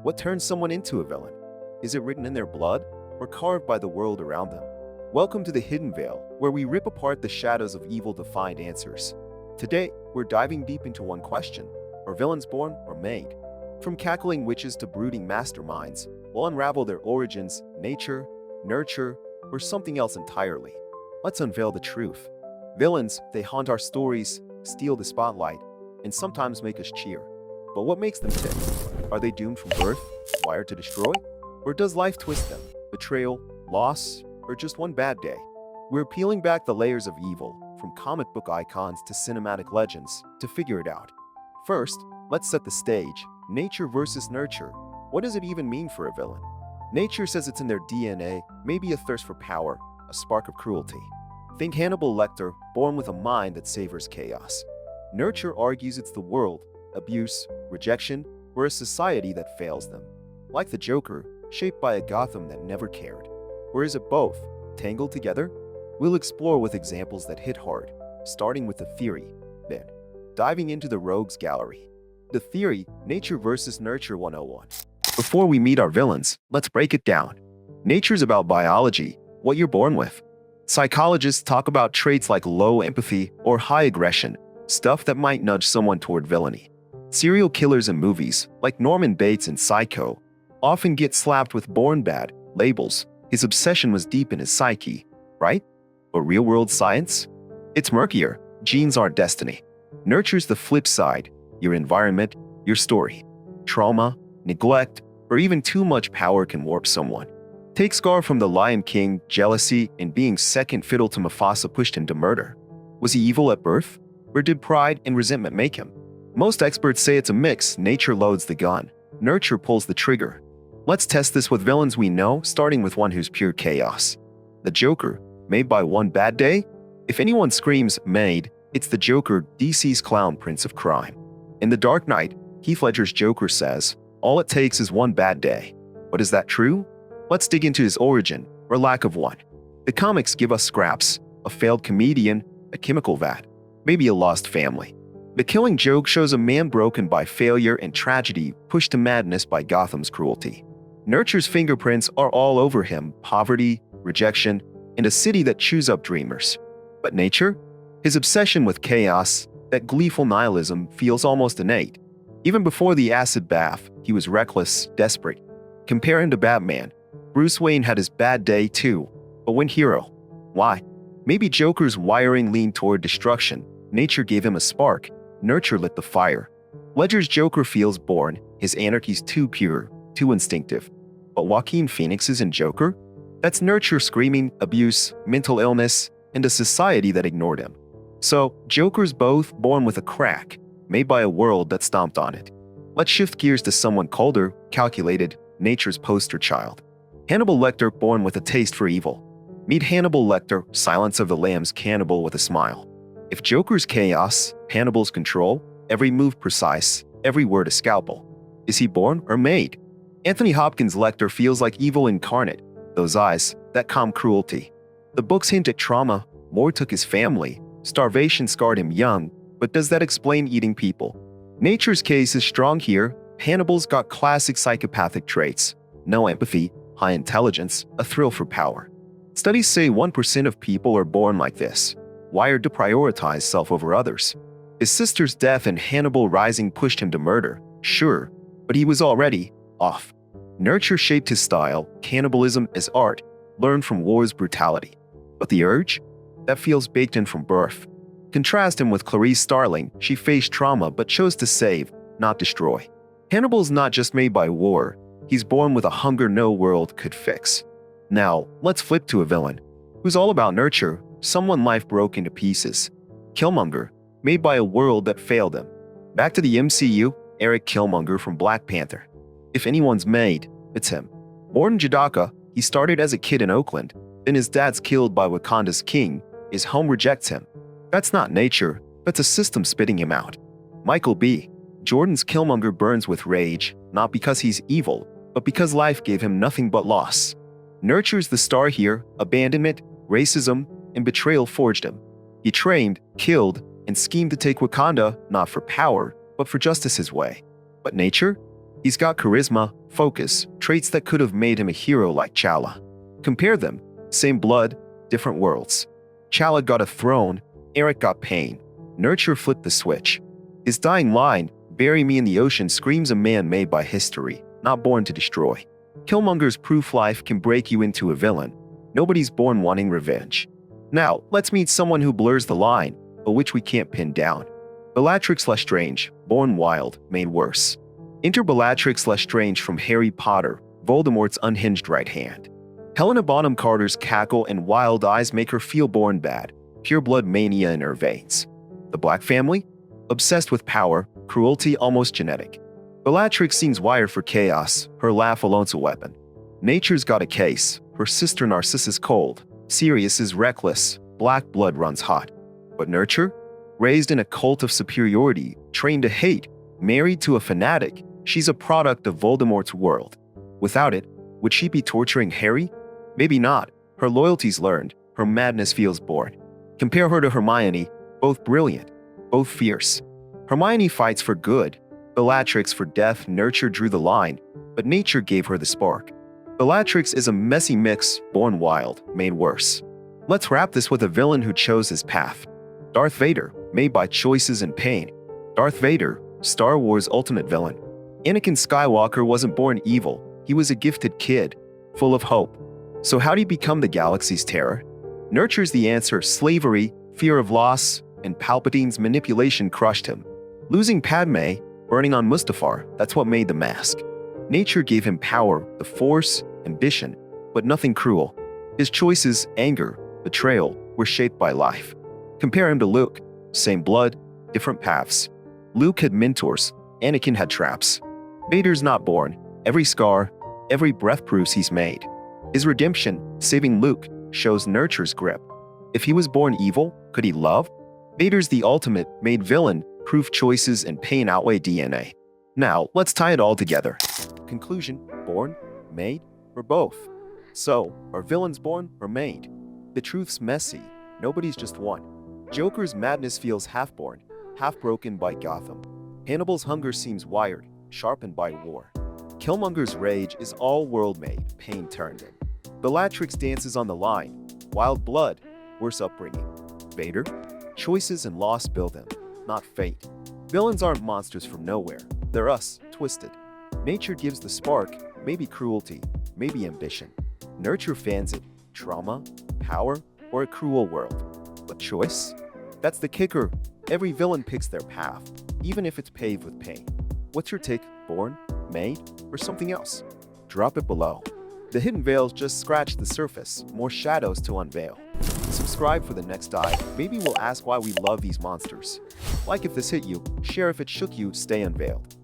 What turns someone into a villain? Is it written in their blood or carved by the world around them? Welcome to the Hidden Veil, where we rip apart the shadows of evil to find answers. Today, we're diving deep into one question: are villains born or made? From cackling witches to brooding masterminds, we'll unravel their origins, nature, nurture, or something else entirely. Let's unveil the truth. Villains, they haunt our stories, steal the spotlight, and sometimes make us cheer. But what makes them tick? Are they doomed from birth, wired to destroy? Or does life twist them? Betrayal, loss, or just one bad day? We're peeling back the layers of evil, from comic book icons to cinematic legends, to figure it out. First, let's set the stage. Nature versus nurture. What does it even mean for a villain? Nature says it's in their DNA, maybe a thirst for power, a spark of cruelty. Think Hannibal Lecter, born with a mind that savors chaos. Nurture argues it's the world, abuse, rejection, or a society that fails them. Like the Joker, shaped by a Gotham that never cared. Or is it both, tangled together? We'll explore with examples that hit hard, starting with the theory, then diving into the rogues gallery. The theory, nature versus nurture 101. Before we meet our villains, let's break it down. Nature's about biology, what you're born with. Psychologists talk about traits like low empathy or high aggression, stuff that might nudge someone toward villainy. Serial killers in movies, like Norman Bates in Psycho, often get slapped with born bad labels. His obsession was deep in his psyche, right? But real-world science? It's murkier. Genes aren't destiny. Nurture's the flip side: your environment, your story. Trauma, neglect, or even too much power can warp someone. Take Scar from The Lion King. Jealousy and being second fiddle to Mufasa pushed him to murder. Was he evil at birth? Or did pride and resentment make him? Most experts say it's a mix. Nature loads the gun. Nurture pulls the trigger. Let's test this with villains we know, starting with one who's pure chaos. The Joker, made by one bad day? If anyone screams made, it's the Joker, DC's clown prince of crime. In The Dark Knight, Heath Ledger's Joker says, all it takes is one bad day. But is that true? Let's dig into his origin, or lack of one. The comics give us scraps: a failed comedian, a chemical vat, maybe a lost family. The Killing Joke shows a man broken by failure and tragedy, pushed to madness by Gotham's cruelty. Nurture's fingerprints are all over him: poverty, rejection, and a city that chews up dreamers. But nature? His obsession with chaos, that gleeful nihilism, feels almost innate. Even before the acid bath, he was reckless, desperate. Compare him to Batman. Bruce Wayne had his bad day too, but went hero. Why? Maybe Joker's wiring leaned toward destruction. Nature gave him a spark. Nurture lit the fire. Ledger's Joker feels born. His anarchy's too pure, too instinctive. But Joaquin Phoenix's in Joker? That's nurture screaming abuse, mental illness, and a society that ignored him. So, Joker's both, born with a crack, made by a world that stomped on it. Let's shift gears to someone colder, calculated, nature's poster child. Hannibal Lecter, born with a taste for evil. Meet Hannibal Lecter, Silence of the Lambs cannibal with a smile. If Joker's chaos, Hannibal's control, every move precise, every word a scalpel. Is he born or made? Anthony Hopkins' Lecter feels like evil incarnate. Those eyes, that calm cruelty. The books hint at trauma. Moore took his family. Starvation scarred him young. But does that explain eating people? Nature's case is strong here. Hannibal's got classic psychopathic traits: no empathy, high intelligence, a thrill for power. Studies say 1% of people are born like this, wired to prioritize self over others. His sister's death and Hannibal rising pushed him to murder, sure, but he was already off. Nurture shaped his style. Cannibalism is art, learned from war's brutality. But the urge? That feels baked in from birth. Contrast him with Clarice Starling. She faced trauma but chose to save, not destroy. Hannibal's not just made by war. He's born with a hunger no world could fix. Now, let's flip to a villain who's all about nurture, someone life broke into pieces. Killmonger, made by a world that failed him. Back to the MCU, Eric Killmonger from Black Panther. If anyone's made, it's him. Born in Jadaka, he started as a kid in Oakland. Then his dad's killed by Wakanda's king. His home rejects him. That's not nature, that's a system spitting him out. Michael B. Jordan's Killmonger burns with rage, not because he's evil, but because life gave him nothing but loss. Nurture's the star here. Abandonment, racism, and betrayal forged him. He trained, killed, and schemed to take Wakanda, not for power, but for justice's way. But nature? He's got charisma, focus, traits that could have made him a hero like Chala. Compare them, same blood, different worlds. Chala got a throne, Eric got pain. Nurture flipped the switch. His dying line, "Bury me in the ocean," screams a man made by history, not born to destroy. Killmonger's proof life can break you into a villain. Nobody's born wanting revenge. Now, let's meet someone who blurs the line, but which we can't pin down. Bellatrix Lestrange, born wild, made worse. Enter Bellatrix Lestrange from Harry Potter, Voldemort's unhinged right hand. Helena Bonham Carter's cackle and wild eyes make her feel born bad, pure blood mania in her veins. The Black family? Obsessed with power, cruelty almost genetic. Bellatrix seems wired for chaos, her laugh alone's a weapon. Nature's got a case, her sister Narcissus cold. Sirius is reckless, black blood runs hot. But Nurture? Raised in a cult of superiority, trained to hate, married to a fanatic, she's a product of Voldemort's world. Without it, would she be torturing Harry? Maybe not. Her loyalty's learned, her madness feels born. Compare her to Hermione, both brilliant, both fierce. Hermione fights for good, Bellatrix for death. Nurture drew the line, but nature gave her the spark. Bellatrix is a messy mix, born wild, made worse. Let's wrap this with a villain who chose his path. Darth Vader, made by choices and pain. Darth Vader, Star Wars' ultimate villain. Anakin Skywalker wasn't born evil, he was a gifted kid, full of hope. So how'd he become the galaxy's terror? Nurture's the answer: slavery, fear of loss, and Palpatine's manipulation crushed him. Losing Padme, burning on Mustafar, that's what made the mask. Nature gave him power, the Force, ambition, but nothing cruel. His choices, anger, betrayal, were shaped by life. Compare him to Luke. Same blood, different paths. Luke had mentors, Anakin had traps. Vader's not born. Every scar, every breath proves he's made. His redemption, saving Luke, shows Nurture's grip. If he was born evil, could he love? Vader's the ultimate made villain, proof choices and pain outweigh DNA. Now, let's tie it all together. Conclusion: born, made, or both? So, are villains born or made? The truth's messy. Nobody's just one. Joker's madness feels half-born, half-broken by Gotham. Hannibal's hunger seems wired, sharpened by war. Killmonger's rage is all world-made, pain turned in. Bellatrix dances on the line, wild blood, worse upbringing. Vader? Choices and loss build him, not fate. Villains aren't monsters from nowhere, they're us, twisted. Nature gives the spark, maybe cruelty, maybe ambition. Nurture fans it, trauma, power, or a cruel world. But choice? That's the kicker. Every villain picks their path, even if it's paved with pain. What's your take? Born, made, or something else? Drop it below. The Hidden Veil's just scratched the surface, more shadows to unveil. Subscribe for the next dive. Maybe we'll ask why we love these monsters. Like if this hit you, share if it shook you, stay unveiled.